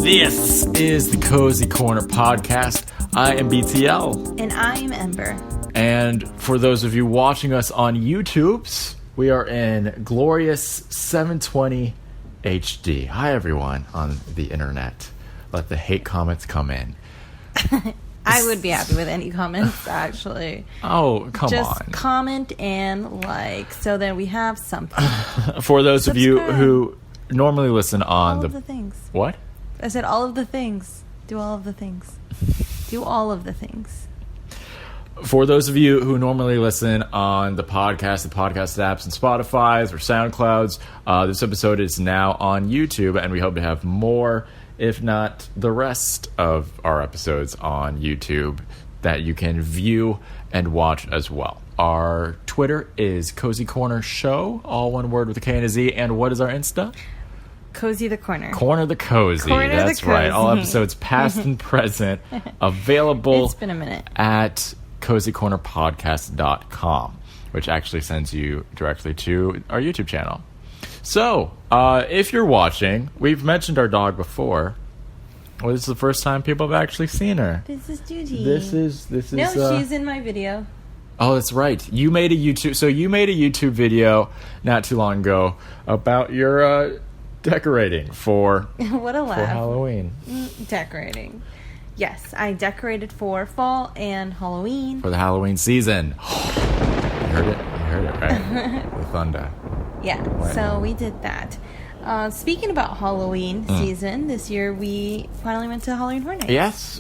This is the Cozy Corner podcast. I am BTL. And I am Ember. And for those of you watching us on YouTube, we are in glorious 720 HD. Hi, everyone on the internet. Let the hate comments come in. I would be happy with any comments, actually. Oh, come on. Just comment and like, so that we have something. For those of you who normally listen on all of the things. What? I said all of the things. Do all of the things. Do all of the things. For those of you who normally listen on the podcast apps and Spotify's or SoundClouds, this episode is now on YouTube, and we hope to have more, if not the rest of our episodes on YouTube that you can view and watch as well. Our Twitter is Cozy Corner Show, all one word with a K and a Z. And what is our Insta? Cozy the Corner. Corner the Cozy. That's right. All episodes past and present available. It's been a minute. At cozycornerpodcast.com, which actually sends you directly to our YouTube channel. So, if you're watching, we've mentioned our dog before. Well, this is the first time people have actually seen her. This is Judy. This is. No, she's in my video. Oh, that's right. You made a YouTube video not too long ago about your decorating for what a laugh. For Halloween. Decorating. Yes, I decorated for fall and Halloween. For the Halloween season. You heard it, right? The thunder. Yeah, right. So we did that. Speaking about Halloween season, this year we finally went to Halloween Horror Nights. Yes,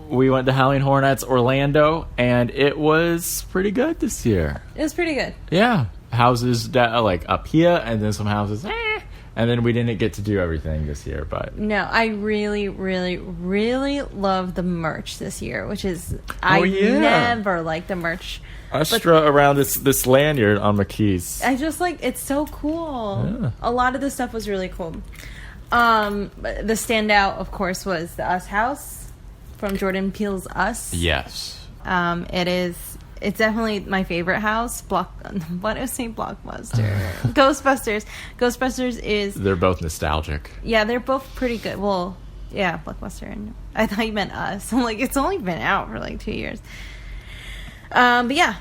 we went to Halloween Horror Nights Orlando, and it was pretty good this year. It was pretty good. Yeah, houses like up here, and then some houses and then we didn't get to do everything this year, but... No, I really, really, really love the merch this year, which is... I never like the merch. Around this lanyard on my keys. I just like... It's so cool. Yeah. A lot of the stuff was really cool. The standout, of course, was the Us house from Jordan Peele's Us. Yes. It's definitely my favorite house. What did I say? Blockbuster. Ghostbusters. Ghostbusters is... They're both nostalgic. Yeah, they're both pretty good. Well, yeah, Blockbuster. And I thought you meant Us. I'm like, it's only been out for like 2 years. But yeah,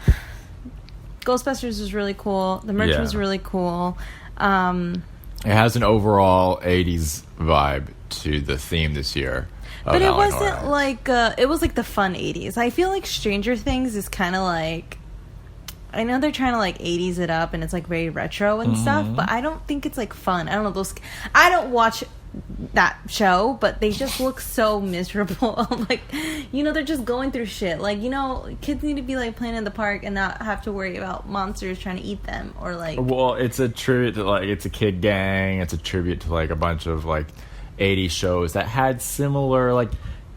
Ghostbusters was really cool. The merch was really cool. It has an overall 80s vibe to the theme this year. But it wasn't like it was like the fun 80s. I feel like Stranger Things is kind of like, I know they're trying to like 80s it up and it's like very retro and stuff, but I don't think it's like fun. I don't know, I don't watch that show, but they just look so miserable. Like, they're just going through shit. Like, kids need to be like playing in the park and not have to worry about monsters trying to eat them or like. Well, it's a tribute to like, it's a kid gang. It's a tribute to like a bunch of like 80 shows that had similar, like,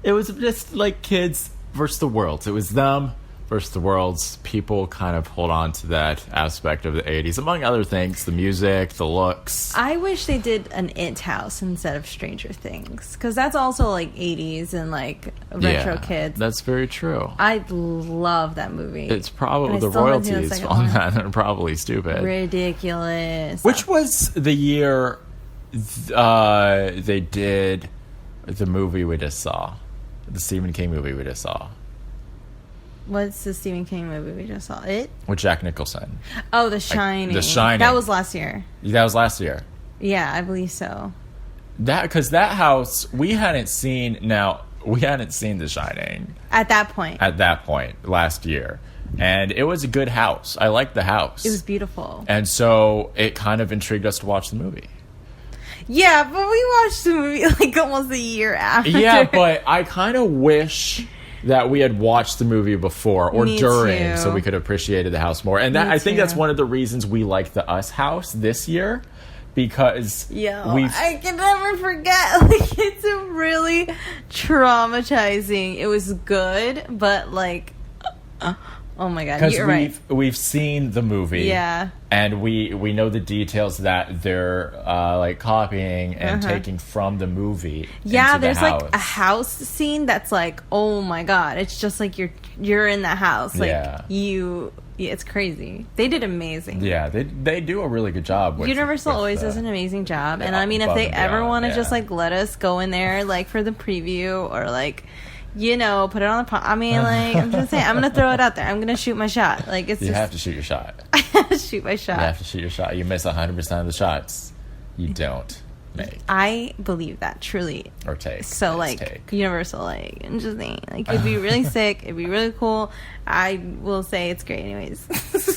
it was just like kids versus the worlds. It was them versus the worlds. People kind of hold on to that aspect of the 80s, among other things, the music, the looks. I wish they did an It house instead of Stranger Things, because that's also like 80s and like retro kids. That's very true. I love that movie. It's probably the royalties on that are probably stupid. Ridiculous. Which was the year they did the movie we just saw, the Stephen King movie we just saw. What's the Stephen King movie we just saw? It? With Jack Nicholson. Oh, The Shining. The Shining. That was last year. That was last year. Yeah, I believe so. Because that house, we hadn't seen The Shining. At that point. Last year. And it was a good house. I liked the house. It was beautiful. And so it kind of intrigued us to watch the movie. Yeah, but we watched the movie like almost a year after. Yeah, but I kind of wish that we had watched the movie before or during, so we could have appreciated the house more. And I think that's one of the reasons we like the Us house this year, because I can never forget. Like, it's a really traumatizing. It was good, but like, Oh my god, Because you're right. we've seen the movie, Yeah. and we know the details that they're like copying and taking from the movie. Yeah, into the there's house. like a house scene that's like, oh my god, it's just like you're in the house, like it's crazy. They did amazing. Yeah, they do a really good job. Universal always does an amazing job, and I mean, if they ever want to just like let us go in there like for the preview or like, you know, put it on the I mean, like, I'm just saying, I'm gonna throw it out there. I'm gonna shoot my shot. Like, it's you have to shoot your shot. I have to shoot my shot. You have to shoot your shot. You miss 100% of the shots you don't make I believe that truly. or take. So like Universal, like, I'm just saying, like, it'd be really sick. It'd be really cool. I will say it's great, anyways.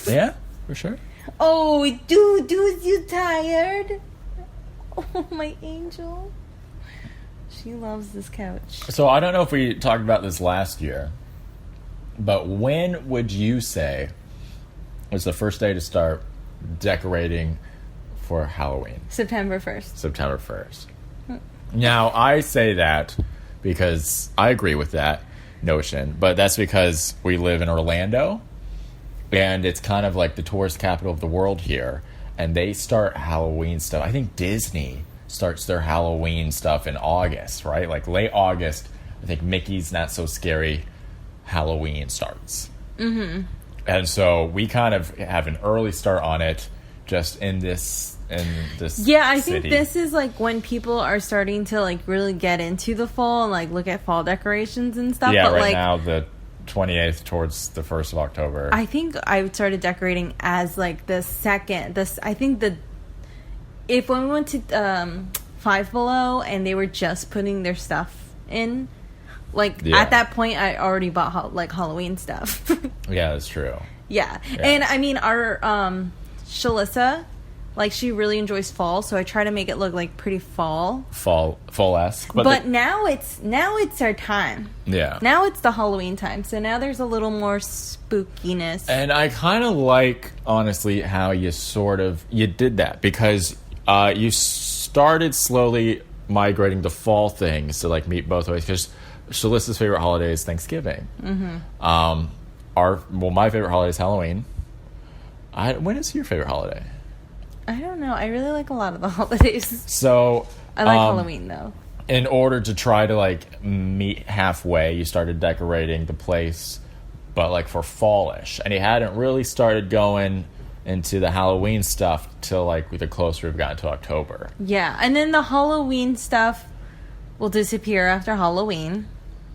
Yeah, for sure. Oh, dude, you tired? Oh, my angel. She loves this couch. So I don't know if we talked about this last year, but when would you say was the first day to start decorating for Halloween? September 1st. September 1st. Now, I say that because I agree with that notion, but that's because we live in Orlando, and it's kind of like the tourist capital of the world here, and they start Halloween stuff. I think Disney starts their Halloween stuff in August, right? Like late August, I think Mickey's Not So Scary Halloween starts. Mm-hmm. And so we kind of have an early start on it just in this Yeah, I city. think this is like when people are starting to like really get into the fall and like look at fall decorations and stuff. Yeah, but right like, now the 28th towards the 1st of October. I think I started decorating as like the second. I think if when we went to Five Below and they were just putting their stuff in, like at that point I already bought like Halloween stuff. Yeah, that's true. Yeah. And I mean our Shalissa, like she really enjoys fall, so I try to make it look like pretty Fall-esque. But now it's our time. Yeah. Now it's the Halloween time, so now there's a little more spookiness. And I kind of like, honestly, how you did that, because you started slowly migrating the fall things to like meet both ways, because Shalissa's favorite holiday is Thanksgiving. Mm-hmm. My favorite holiday is Halloween. When is your favorite holiday? I don't know. I really like a lot of the holidays. So I like Halloween though. In order to try to like meet halfway, you started decorating the place, but like for fallish, and you hadn't really started going into the Halloween stuff till like the closer we've gotten to October. Yeah, and then the Halloween stuff will disappear after Halloween,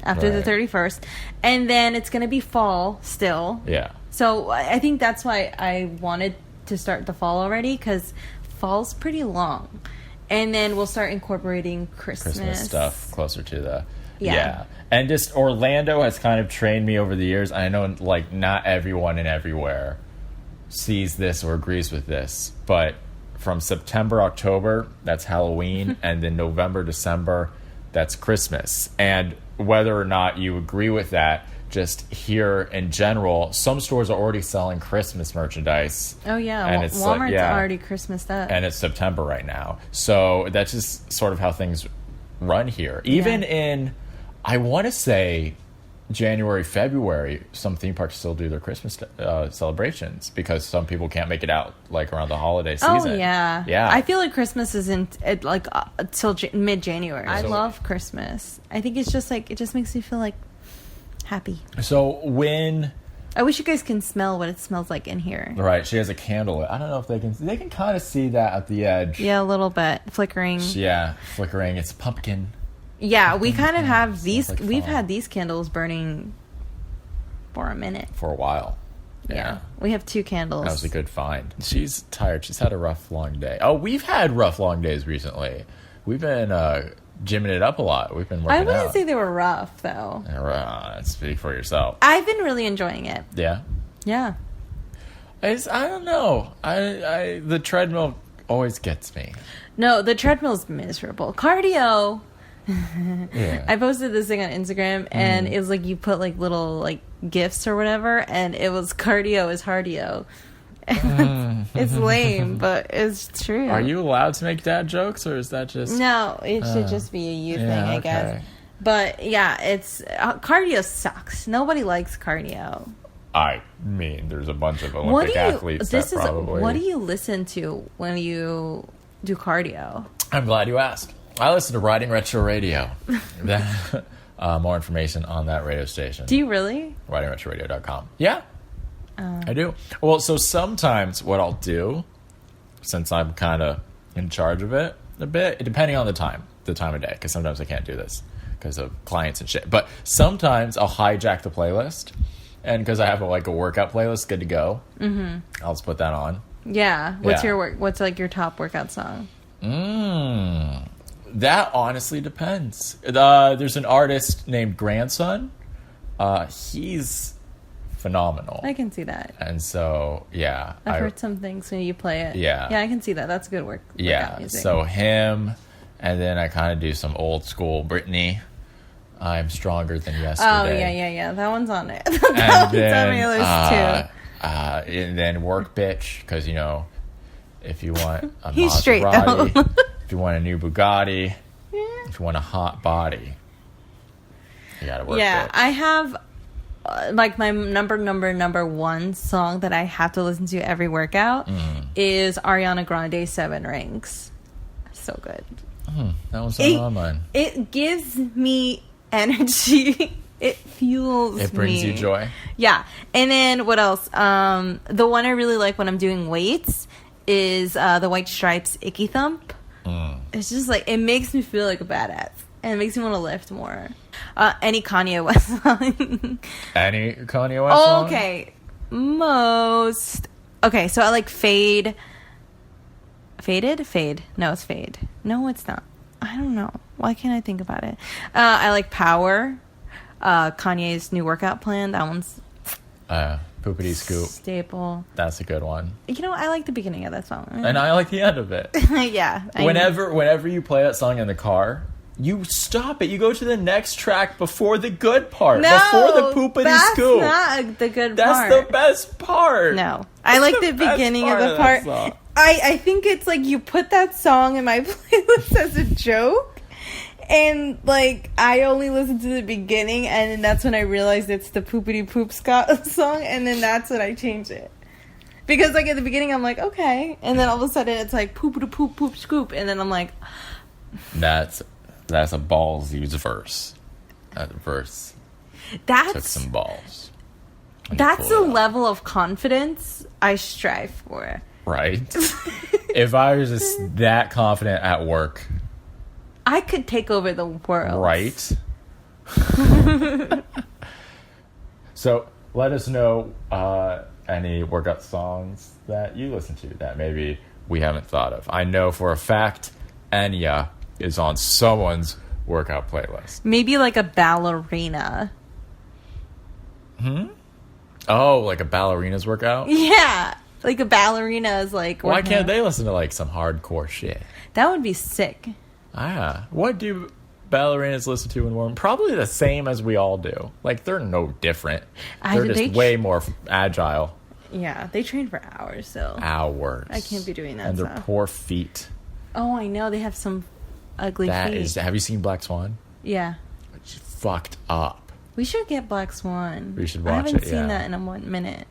after the 31st, and then it's going to be fall still. Yeah. So I think that's why I wanted to start the fall already, because fall's pretty long, and then we'll start incorporating Christmas stuff closer to the yeah. And just Orlando has kind of trained me over the years. I know like not everyone and everywhere sees this or agrees with this, but from September, October, that's Halloween, and then November, December, that's Christmas. And whether or not you agree with that, just here in general, some stores are already selling Christmas merchandise. Oh yeah, and it's Walmart's already Christmased up, and it's September right now. So that's just sort of how things run here. Even in, I want to say, January, February, some theme parks still do their Christmas celebrations, because some people can't make it out like around the holiday season. Oh yeah, yeah. I feel like Christmas isn't like till mid-January. I love Christmas. I think it's just like, it just makes me feel like happy. So when I wish you guys can smell what it smells like in here. Right, she has a candle. I don't know if they can kind of see that at the edge. Yeah, a little bit flickering. Yeah, flickering. It's pumpkin. Yeah, we kind of have these. Like we've had these candles burning for a minute. For a while. Yeah. We have 2 candles. That was a good find. She's tired. She's had a rough, long day. Oh, we've had rough, long days recently. We've been gymming it up a lot. We've been working out. I wouldn't say they were rough, though. Speak for yourself. I've been really enjoying it. Yeah? Yeah. I don't know. The treadmill always gets me. No, the treadmill's miserable. Cardio. Yeah. I posted this thing on Instagram, and it was like you put like little like gifts or whatever, and it was cardio is hardio. It's lame, but it's true. Are you allowed to make dad jokes, or is that just... No, it should just be a you thing, I guess. But yeah, it's cardio sucks. Nobody likes cardio. I mean, there's a bunch of Olympic athletes that probably... What do you listen to when you do cardio? I'm glad you asked. I listen to Riding Retro Radio. More information on that radio station. Do you really? RidingRetroRadio.com. Yeah, I do. Well, so sometimes what I'll do, since I'm kind of in charge of it a bit, depending on the time of day, because sometimes I can't do this because of clients and shit. But sometimes I'll hijack the playlist, and because I have a workout playlist good to go, I'll just put that on. Yeah. What's like your top workout song? That honestly depends. There's an artist named Grandson. He's phenomenal. I can see that. And so, yeah. I've heard some things when you play it. Yeah. Yeah, I can see that. That's good work. Yeah. Music. So him, and then I kind of do some old school Britney. I'm Stronger Than Yesterday. Oh, yeah. That one's on there. And one's then, on my list, too. And then Work Bitch, because, if you want a He's Maserati, straight, though. if you want a new Bugatti, if you want a hot body, you gotta work Bitch. I have, my number one song that I have to listen to every workout is Ariana Grande, 7 Rings. So good. That one's not on mine. It gives me energy. It fuels me. It brings you joy. Yeah. And then what else? The one I really like when I'm doing weights is the White Stripes Icky Thump. It's just it makes me feel like a badass. And it makes me want to lift more. Any Kanye West song. Any Kanye West song? Okay. Most. Okay, so I like Fade. Faded? Fade. No, it's Fade. No, it's not. I don't know. Why can't I think about it? I like Power. Kanye's new workout plan. That one's Poopity Scoop. Staple. That's a good one. I like the beginning of that song. And I like the end of it. Yeah. Whenever you play that song in the car, you stop it. You go to the next track before the good part. No, before the Poopity Scoop. That's not the good part. That's the best part. No. I like the beginning of the part. I think it's you put that song in my playlist as a joke. And, I only listened to the beginning, and then that's when I realized it's the Poopity Poop song, and then that's when I changed it. Because, at the beginning, I'm like, okay. And then all of a sudden, it's Poopity Poop Poop Scoop, and then I'm like... That's a ballsy verse. That verse took some balls. That's the level of confidence I strive for. Right? If I was just that confident at work... I could take over the world. Right. So let us know any workout songs that you listen to that maybe we haven't thought of. I know for a fact Enya is on someone's workout playlist. Maybe a ballerina. Oh, like a ballerina's workout? Yeah. A ballerina is Why can't they listen to some hardcore shit? That would be sick. What do ballerinas listen to in the morning? Probably the same as we all do. They're no different. They're just way more agile. Yeah, they train for hours, so. Hours. I can't be doing that And their poor feet. Oh, I know. They have some ugly feet. Have you seen Black Swan? Yeah. It's fucked up. We should get Black Swan. We should watch it, I haven't seen that in a 1 minute.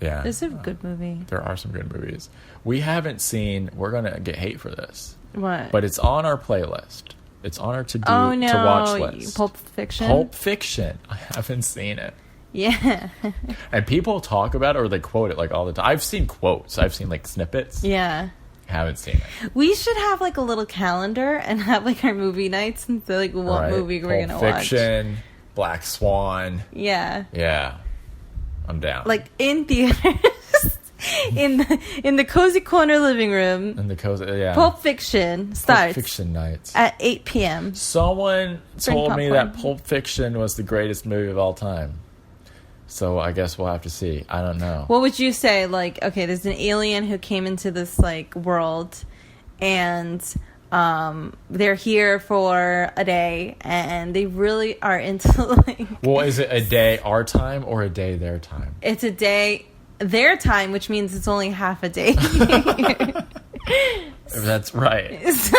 Yeah. It's a good movie. There are some good movies. We haven't seen... We're going to get hate for this. What? But it's on our playlist. It's on our to watch list. Pulp Fiction? Pulp Fiction. I haven't seen it. Yeah. And people talk about it or they quote it all the time. I've seen quotes. I've seen snippets. Yeah. Haven't seen it. We should have a little calendar and have our movie nights and say what movie we're going to watch. Pulp Fiction, Black Swan. Yeah. Yeah. I'm down. In theaters. in the cozy corner living room. In the cozy, yeah. Pulp Fiction starts. Pulp Fiction nights at 8 p.m. Someone told me that Pulp Fiction was the greatest movie of all time. So I guess we'll have to see. I don't know. What would you say? Okay, there's an alien who came into this world, and they're here for a day, and they really are into Well, is it a day our time or a day their time? It's a day their time, which means it's only half a day. That's right. So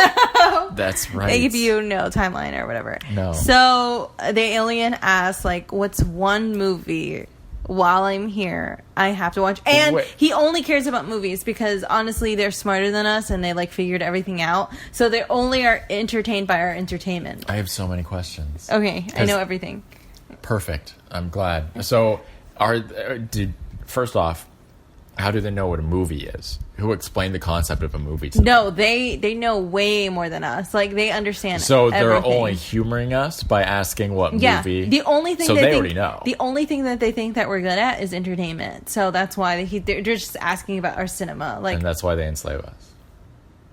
that's right. They give you no timeline or whatever. No. So the alien asks, what's one movie while I'm here, I have to watch. And Wait. he only cares about movies because honestly, they're smarter than us and they like figured everything out. So they only are entertained by our entertainment. I have so many questions. Okay, I know everything. Perfect. I'm glad. So, first off, how do they know what a movie is? Who explained the concept of a movie to them? No, they know way more than us. Like, they understand So they're everything. only humoring us by asking what Yeah, movie. the only thing so they think, already know. The only thing that they think that we're good at is entertainment. So that's why they're just asking about our cinema. Like, And that's why they enslave us.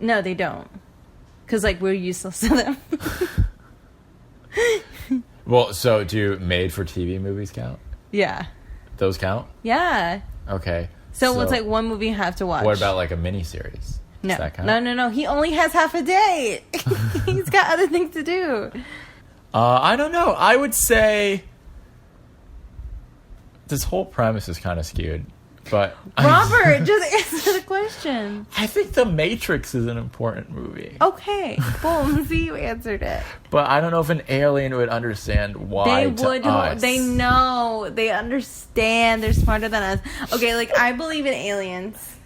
no, they don't, because like we're useless to them. Well, so do made-for-TV movies count? Yeah, Those count? yeah. Okay. So it's like one movie you have to watch. What about like a miniseries? No, Does that count? no. He only has half a day. He's got other things to do. I don't know. I would say this whole premise is kind of skewed, but Robert, just answer the question. I think The Matrix is an important movie. Okay, boom. See, you answered it. But I don't know if an alien would understand why. They would. To us. They know. They understand. They're smarter than us. Okay, like I believe in aliens.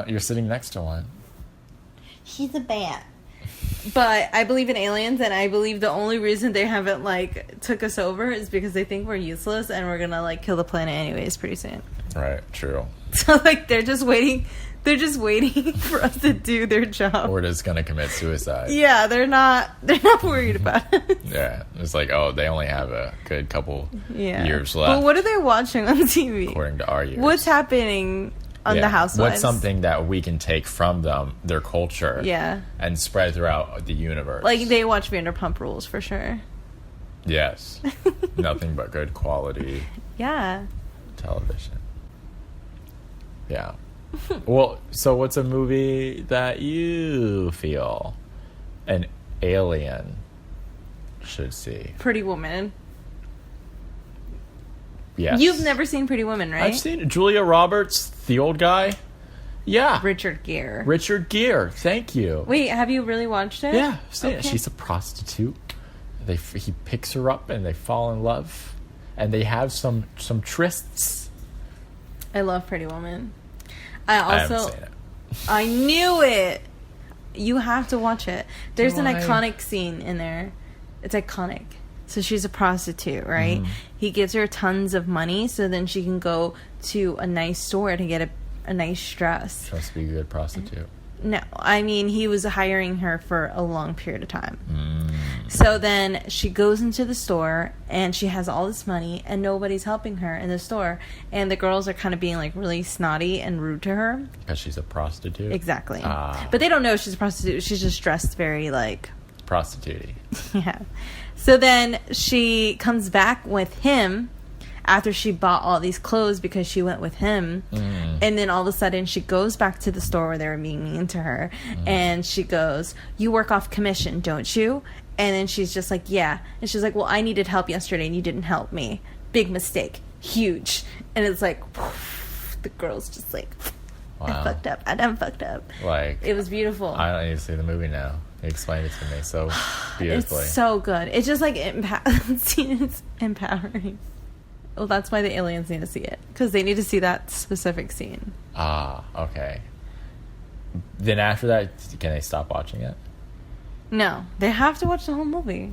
You're sitting next to one. He's a bat. But I believe in aliens, and I believe the only reason they haven't like took us over is because they think we're useless and we're gonna like kill the planet anyways pretty soon. Right. True. So like they're just waiting. They're just waiting for us to do their job. We're just gonna commit suicide. Yeah, they're not worried about it. Yeah. It's like, oh, they only have a good couple years left. But what are they watching on TV? According to our years. What's happening on the Housewives? What's something that we can take from them, their culture, and spread throughout the universe? Like they watch Vanderpump Rules for sure. Yes. Nothing but good quality television. Yeah. Well, so what's a movie that you feel an alien should see? Pretty Woman. Yes. You've never seen Pretty Woman, right? I've seen Julia Roberts, the old guy. Yeah. Richard Gere. Richard Gere. Thank you. Wait, have you really watched it? Yeah, I've seen it. Okay. She's a prostitute. He picks her up and they fall in love, and they have some trysts. I love Pretty Woman. I haven't seen it. I knew it. You have to watch it. There's an Why? iconic scene in there. It's iconic. So she's a prostitute, right? He gives her tons of money so then she can go to a nice store to get a nice dress. She wants to be a good prostitute. No, I mean, he was hiring her for a long period of time. So then she goes into the store and she has all this money and nobody's helping her in the store. And the girls are kind of being like really snotty and rude to her. Because she's a prostitute? Exactly. But they don't know she's a prostitute. She's just dressed very like... Prostitute-y. Yeah. So then she comes back with him after she bought all these clothes because she went with him. And then all of a sudden she goes back to the store where they were being mean to her. And she goes, "You work off commission, don't you?" And then she's just like, "Yeah." And she's like, "Well, I needed help yesterday and you didn't help me. Big mistake. Huge." And it's like, the girl's just like, I fucked up. I done fucked up. Like, it was beautiful. I don't need to see the movie now. You explained it to me so beautifully. It's so good. It's just like it's empowering. Well, that's why the aliens need to see it. Because they need to see that specific scene. Okay. Then after that, can they stop watching it? No. They have to watch the whole movie.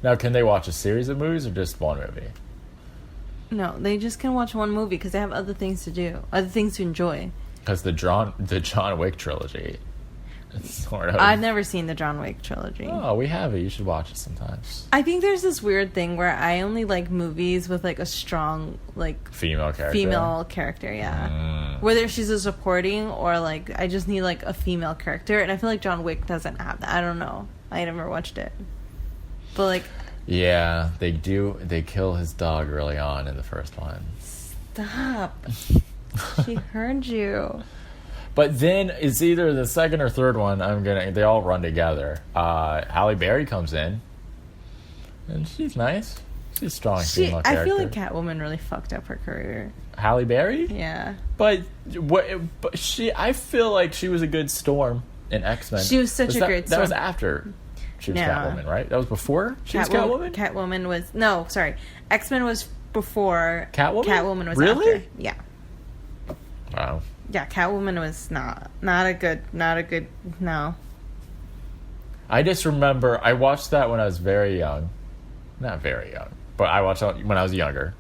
Now, can they watch a series of movies or just one movie? No, they just can watch one movie because they have other things to do. Other things to enjoy. Because the John Wick trilogy... Sort of. I've never seen the John Wick trilogy. Oh, we have it. You should watch it sometimes. I think there's this weird thing where I only like movies with like a strong like female character. Yeah. Whether she's a supporting or like I just need like a female character, and I feel like John Wick doesn't have that. I don't know. I never watched it, but like. Yeah, they do. They kill his dog early on in the first one. Stop. She heard you. But then it's either the second or third one. They all run together. Halle Berry comes in, and she's nice. She's a strong female character. I feel like Catwoman really fucked up her career. Halle Berry? Yeah. But I feel like she was a good Storm in X-Men. She was such a great Storm. That was after she was Catwoman, right? That was before she was Catwoman? Catwoman was... No, sorry. X-Men was before Catwoman? Catwoman was Really? after. Yeah. Wow. Yeah, Catwoman was not a good, no. I just remember I watched that when I was very young. Not very young, but I watched it when I was younger.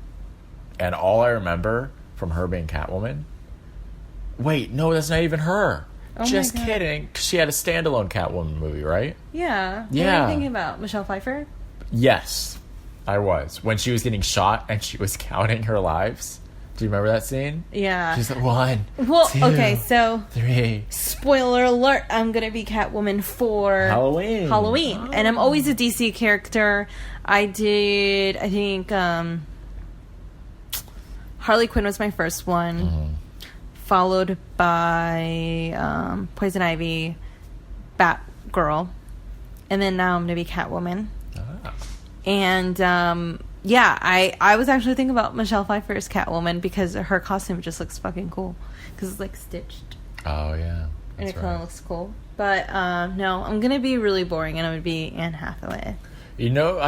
And all I remember from her being Catwoman... Wait, no, that's not even her. Oh Just my God. kidding. 'Cause she had a standalone Catwoman movie, right? Yeah. Yeah. What are you thinking about? Michelle Pfeiffer? Yes, I was. When she was getting shot and she was counting her lives. Do you remember that scene? Yeah. She's like, 1, Well, 2, okay, so 3. spoiler alert, I'm gonna be Catwoman for Halloween. Oh. And I'm always a DC character. I think Harley Quinn was my first one, followed by Poison Ivy, Batgirl, and then now I'm gonna be Catwoman. And yeah, I was actually thinking about Michelle Pfeiffer's Catwoman because her costume just looks fucking cool because it's like stitched. Oh, yeah. And That's it kind right. of looks cool. But no, I'm going to be really boring and I'm going to be Anne Hathaway. You know,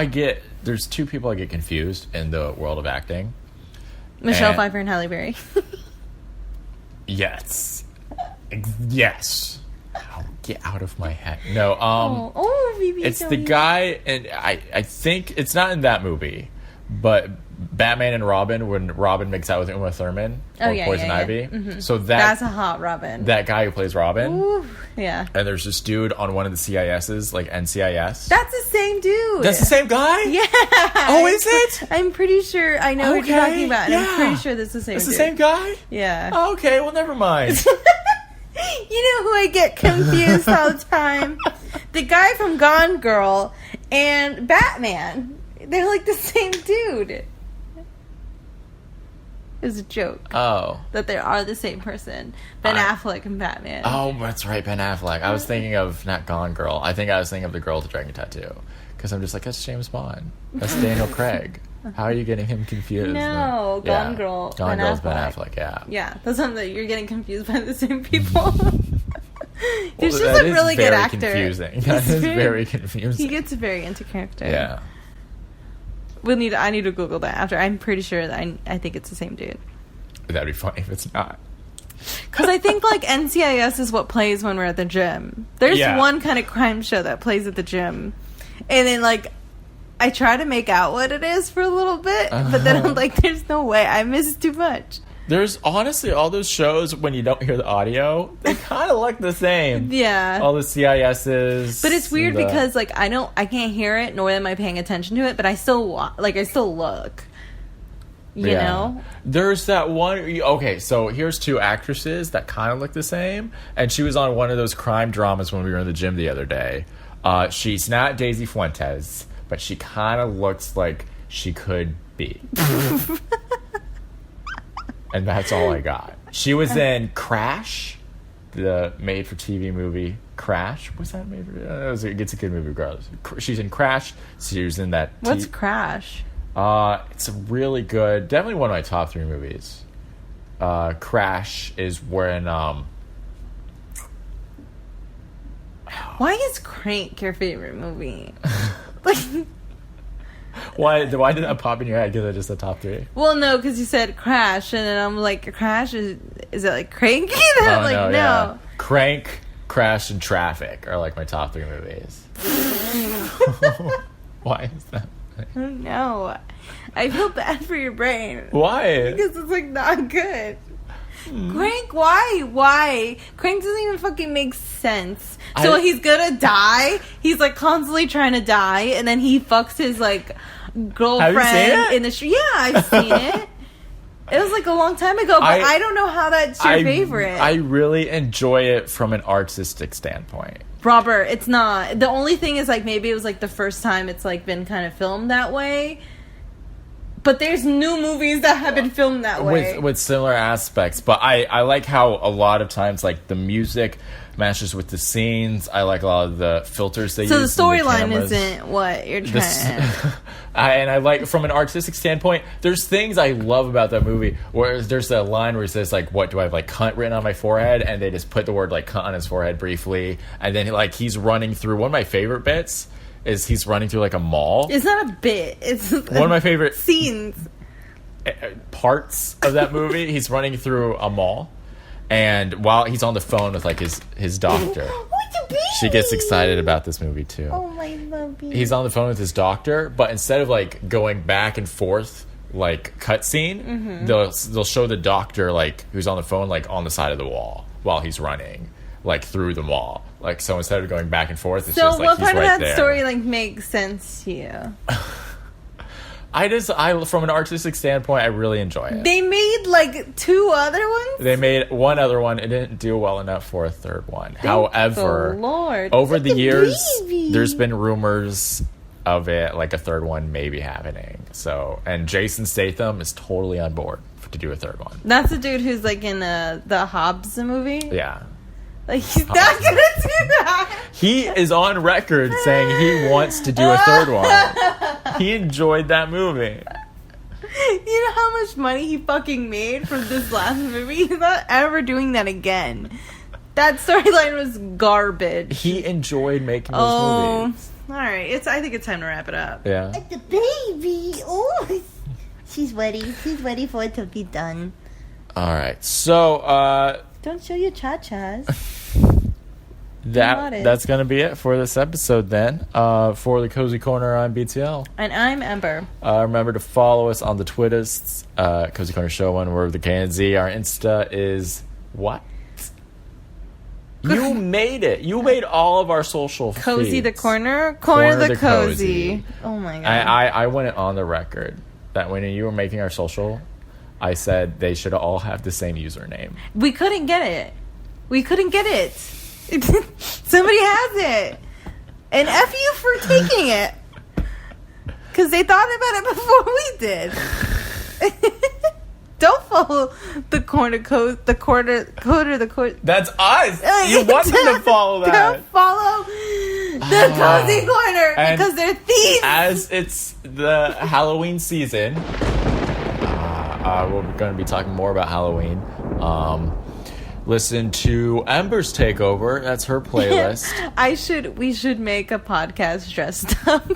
there's two people I get confused in the world of acting. Michelle And- Pfeiffer and Halle Berry. Yes. Yes. Oh, get out of my head. No, BB it's the guy, and I think it's not in that movie, but Batman and Robin, when Robin makes out with Uma Thurman or Poison Ivy. Mm-hmm. So That's a hot Robin. that guy who plays Robin, Ooh, yeah. and there's this dude on one of the CISs, like NCIS. That's the same dude. That's the same guy? Yeah. Oh, is it? I'm pretty sure I know what you're Okay, talking about. And yeah. I'm pretty sure this is the same It's dude. the same guy? Yeah. Oh, okay, well, never mind. You know who I get confused all the time? The guy from Gone Girl and Batman. They're like the same dude. It was a joke Oh. that they are the same person. Ben Affleck and Batman. Oh, that's right, Ben Affleck. I was thinking of not Gone Girl. I think I was thinking of the girl with the dragon tattoo. Because I'm just like, that's James Bond. That's Daniel Craig. How are you getting him confused? No, Gone Girl, Gone Ben Girl's Ben Affleck. Affleck, yeah. Yeah, that's something that you're getting confused by the same people. He's Well, just that a is really good very actor. Confusing. That He's is very confusing. He gets very into character. Yeah. I need to Google that after. I'm pretty sure that I think it's the same dude. That'd be funny if it's not. Because I think like NCIS is what plays when we're at the gym. There's one kind of crime show that plays at the gym, and then like I try to make out what it is for a little bit, but then I'm like, there's no way. I miss too much. There's honestly all those shows when you don't hear the audio, they kind of look the same. Yeah. All the CISs. But it's weird and the- because like I can't hear it, nor am I paying attention to it. But I still look. You know? There's that one. Okay, so here's two actresses that kind of look the same, and she was on one of those crime dramas when we were in the gym the other day. She's not Daisy Fuentes, but she kind of looks like she could be. And that's all I got. She was in Crash, the made-for-TV movie Crash. What's that made for? It's a good movie, regardless. She's in Crash. She was in that. What's Crash? It's a really good, definitely one of my top 3 movies. Crash is when Why is Crank your favorite movie? Like, why did that pop in your head? Because it's just the top 3. well, no, because you said Crash, and then I'm like, Crash is it like Cranky? Then I'm like, no. Yeah. Crank, Crash, and Traffic are like my top 3 movies. Why is that? No, I feel bad for your brain. Why? Because it's like not good. Crank, why? Crank doesn't even fucking make sense. So he's gonna die. He's like constantly trying to die, and then he fucks his like girlfriend Have you seen it? in the street. Yeah, I've seen it. It was like a long time ago, but I don't know how that's your favorite. I really enjoy it from an artistic standpoint. Robert, it's not. The only thing is like maybe it was like the first time it's like been kind of filmed that way. But there's new movies that have been filmed that way. With similar aspects. But I like how a lot of times like the music matches with the scenes. I like a lot of the filters they use. So the in storyline cameras. isn't what you're trying to... And I like, from an artistic standpoint, there's things I love about that movie. Where there's a line where it says like, what do I have, like cunt written on my forehead? And they just put the word like cunt on his forehead briefly. And then like he's running through, one of my favorite bits is he's running through like a mall. It's not a bit. It's One of my favorite scenes. parts of that movie. He's running through a mall, and while he's on the phone with like his doctor, she gets excited about this movie too. Oh my baby! He's on the phone with his doctor, but instead of like going back and forth like cutscene, they'll show the doctor like who's on the phone like on the side of the wall while he's running like through the mall. Like, so instead of going back and forth, it's just like what he's part right of that there. story like makes sense to you? I from an artistic standpoint, I really enjoy it. They made like 2 other ones. They made one other one. It didn't do well enough for a third one. However, the Lord. over the years, baby. there's been rumors of it, like a third one maybe happening. So, and Jason Statham is totally on board to do a third one. That's the dude who's like in the Hobbs movie. Yeah. Like, he's not gonna do that. He is on record saying he wants to do a third one. He enjoyed that movie. You know how much money he fucking made from this last movie? He's not ever doing that again. That storyline was garbage. He enjoyed making those movies. Alright. I think it's time to wrap it up. Yeah. Like the baby. Oh, she's ready. She's ready for it to be done. Alright. So, don't show your cha-chas. That's going to be it for this episode then. For the Cozy Corner, I'm BTL. And I'm Ember. Remember to follow us on the Twitters. Cozy Corner Show, one word with the K and Z. Our Insta is what? You made it. You made all of our social Cozy feeds. the Corner? Corner the Cozy. Oh my god. I went on the record that when you were making our social, I said they should all have the same username. We couldn't get it. Somebody has it. And F you for taking it. Because they thought about it before we did. Don't follow the corner. That's us. You want them to follow that. Don't follow the Cozy Corner because they're thieves. As it's the Halloween season, we're going to be talking more about Halloween. Listen to Ember's Takeover. That's her playlist. We should make a podcast dressed up.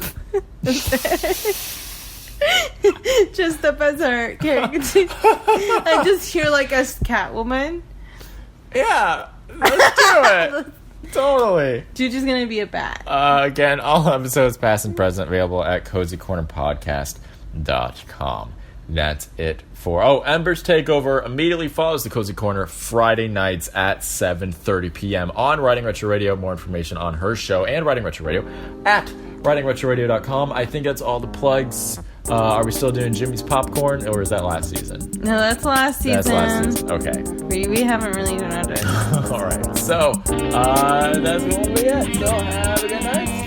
Dressed up as her character. I just hear like a Catwoman. Yeah, let's do it. Totally. You're just gonna be a bat. Again, all episodes past and present available at cozycornerpodcast.com. That's it for Ember's Takeover immediately follows the Cozy Corner Friday nights at 7:30 p.m. on Writing Retro Radio. More information on her show and Writing Retro Radio at writingretroradio.com. I think that's all the plugs. Are we still doing Jimmy's Popcorn, or is that last season? No, that's last season. That's last season. Okay. We haven't really done it. All right. So, that's going to be it. So, have a good night.